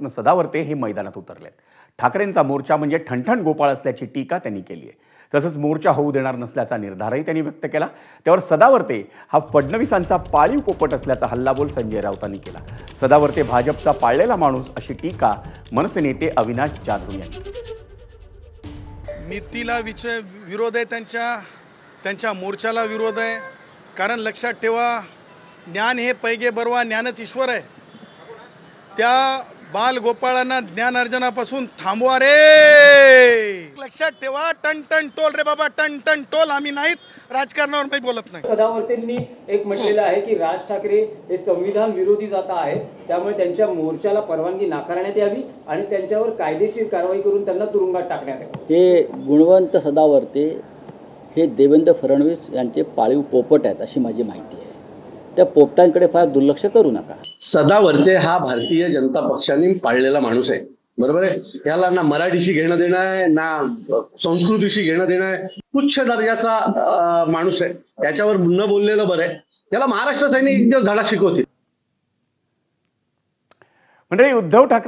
भारतरत्न सदावर्ते हे मैदानात उतरलेत। ठाकरेंचा मोर्चा म्हणजे ठणठण गोपाळ असल्याची टीका त्यांनी केली आहे। तसंच मोर्चा होऊ देणार नसल्याचा निर्धारही त्यांनी व्यक्त केला। त्यावर सदावर्ते हा फडणवीसांचा पाळीव पोपट असल्याचा हल्लाबोल संजय राऊतांनी केला। सदावर्ते भाजपचा पाळलेला माणूस अशी टीका मनसे नेते अविनाश जाधव यांनी केली। नीतीला विरोध आहे, त्यांच्या मोर्चाला विरोध आहे। कारण लक्षात ठेवा, ज्ञान हे पैगे बरवा, ज्ञानच ईश्वर आहे। त्या बाल गोपाळांना ज्ञान अर्जनापासून थांबवा रे। लक्षात ठेवा, टन टन टोल रे बाबा, टन टन टोल। आम्ही नाहीत, राजकारणावर नाही बोलत नाही। सदावर्तेंनी एक म्हटलेलं आहे की राज ठाकरे हे संविधान विरोधी जाता आहेत, त्यामुळे त्यांच्या मोर्चाला परवानगी नाकारण्यात यावी आणि त्यांच्यावर कायदेशीर कारवाई करून त्यांना तुरुंगात टाकण्यात यावे। हे गुणवंत सदावर्ते हे देवेंद्र फडणवीस यांचे पाळीव पोपट आहेत अशी माझी माहिती आहे। त्या पोपटांकडे फार दुर्लक्ष करू नका। सदावर्ते हा भारतीय जनता पक्षाने पाळलेला माणूस आहे, बरोबर आहे। याला ना मराठीशी घेणं देणं आहे, ना संस्कृतीशी घेणं देणं आहे। उच्च दर्जाचा माणूस आहे, याच्यावर न बोललेलं बरं आहे। त्याला महाराष्ट्र सैनिक धडा शिकवतील। म्हणजे उद्धव ठाकरे